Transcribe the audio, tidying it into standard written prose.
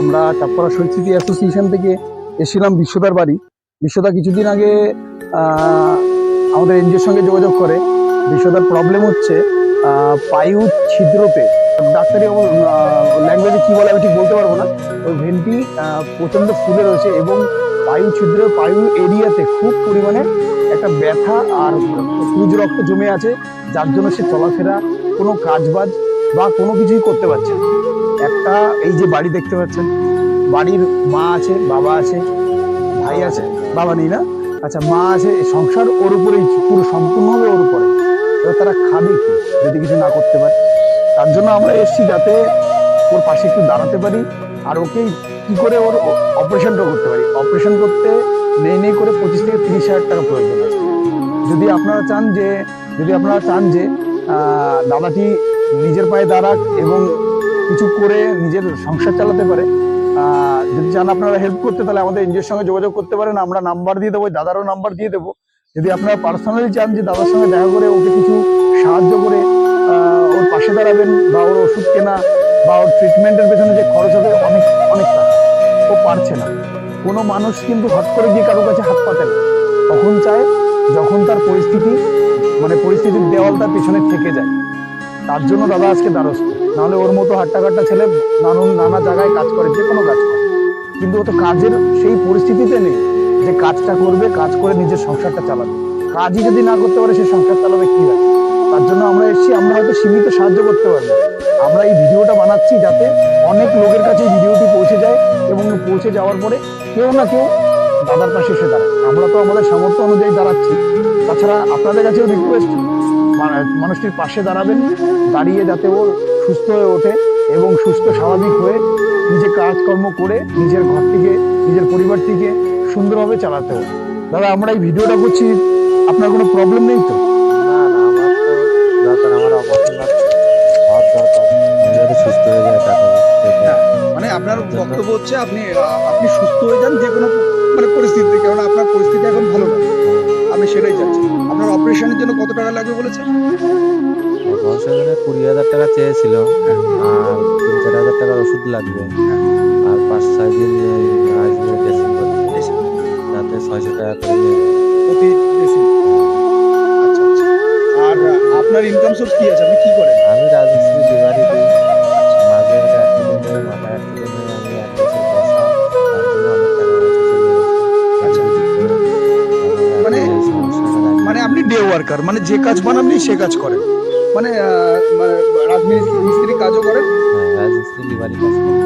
আমরা চাপড়া শহীদ স্মৃতি অ্যাসোসিয়েশন থেকে এসেছিলাম বিশ্বদার বাড়ি। বিশ্বদা কিছুদিন আগে আমাদের এনজিওর সঙ্গে যোগাযোগ করে। বিশ্বদার প্রবলেম হচ্ছে পায়ু ছিদ্রতে, ডাক্তারি ল্যাঙ্গুয়েজে কী বলে আমি ঠিক বলতে পারবো না। ওই ভেন্টি প্রচণ্ড ফুলে রয়েছে এবং পায়ু এরিয়াতে খুব পরিমাণে একটা ব্যথা আর পুজ রক্ত জমে আছে, যার জন্য সে চলাফেরা, কোনো কাজবাজ বা কোনো কিছুই করতে পারছে না। একটা এই যে বাড়ি দেখতে পাচ্ছেন, বাড়ির মা আছে, বাবা আছে, ভাই আছে, বাবা নেই না, আচ্ছা মা আছে, সংসার ওর উপরেই পুরো সম্পূর্ণভাবে ওর উপরে। এবার তারা খাবে কি যদি কিছু না করতে পারে? তার জন্য আমরা এসেছি যাতে ওর পাশে একটু দাঁড়াতে পারি আর ওকে কি করে ওর অপারেশনটা করতে পারি। অপারেশন করতে নেই করে 25 থেকে 30 হাজার টাকা প্রয়োজন আছে। যদি আপনারা চান যে দাদাটি নিজের পায়ে দাঁড়াক এবং কিছু করে নিজের সংসার চালাতে পারে, যদি চান আপনারা হেল্প করতে, তাহলে আমাদের এনজিওর সঙ্গে যোগাযোগ করতে পারেন। আমরা নাম্বার দিয়ে দেবো, দাদারও নাম্বার দিয়ে দেবো। যদি আপনারা পার্সোনালি চান যে দাদার সঙ্গে দেখা করে ওকে কিছু সাহায্য করে ওর পাশে দাঁড়াবেন, বা ওর ওষুধ কেনা বা ওর ট্রিটমেন্টের পেছনে যে খরচ হবে অনেক অনেক টাকা, ও পারছে না। কোনো মানুষ কিন্তু হট করে গিয়ে কারোর কাছে হাত পাতে না, তখন চায় যখন তার পরিস্থিতির দেওয়াল তার পেছনে থেকে যায়। তার জন্য দাদা আজকে দ্বারস্থ, নাহলে ওর মতো হাট্টাকাট্টা ছেলে নানা জায়গায় কাজ করে, যে কোনো কাজ করে, কিন্তু ও তো কাজের সেই পরিস্থিতিতে নেই যে কাজটা করবে, কাজ করে নিজের সংসারটা চালাবে। কাজই যদি না করতে পারে সে সংসার চালাবে কীভাবে? তার জন্য আমরা এসেছি। আমরা হয়তো সীমিত সাহায্য করতে পারবো। আমরা এই ভিডিওটা বানাচ্ছি যাতে অনেক লোকের কাছে এই ভিডিওটি পৌঁছে যায় এবং পৌঁছে যাওয়ার পরে কেউ না কেউ দাদার পাশে এসে দাঁড়ায়। আমরা তো আমাদের সামর্থ্য অনুযায়ী দাঁড়াচ্ছি, তাছাড়া আপনাদের কাছেও রিকোয়েস্ট, মানুষটির পাশে দাঁড়াবেন, দাঁড়িয়ে যাতে ও সুস্থ হয়ে ওঠে এবং সুস্থ স্বাভাবিক হয়ে নিজে কাজকর্ম করে নিজের ঘরটিকে, নিজের পরিবারটিকে সুন্দরভাবে চালাতে হবে। দাদা, আমরা এই ভিডিওটা করছি, আপনার কোনো প্রবলেম নেই তো? না না, আমার তো দরকার, আমার অপারেশন হওয়ার দরকার, আমি যাতে সুস্থ হয়ে যায় তাড়াতাড়ি। মানে আপনার বক্তব্য হচ্ছে আপনি সুস্থ হয়ে যান যে কোনো পরিস্থিতিতে, কারণ আপনার পরিস্থিতি এখন ভালো না, আমি সেটাই চাচ্ছি। আপনার অপারেশনের জন্য কত টাকা লাগবে বলেছেন? অপারেশনে 20,000 টাকা চেয়েছিল, আর 3-4 হাজার টাকার ওষুধ লাগবে, আর 5-6 দিন আসবে ড্রেসিং করতে, যাতে 600 টাকা করে নেবে প্রতি ড্রেসিং। আচ্ছা আচ্ছা। আর আপনার ইনকাম সোর্স কি আছে, আপনি কি করেন? আমি রাজমিস্ত্রি লিভারি দিই। মাঝে একটা অ্যাক্সিডেন্ট হয়ে, মাথায় অ্যাক্সিডেন্ট হয়ে আমি 1 বছর বসা, তার জন্য অনেক টাকা পয়সা চলে গেছে। আচ্ছা। মানে মানে আপনি ডে ওয়ার্কার, মানে যে কাজ পান আপনি সে কাজ করেন, মানে রাজমিস্ত্রি কাজও করেন? হ্যাঁ, রাজমিস্ত্রি লিভারি কাজ করি।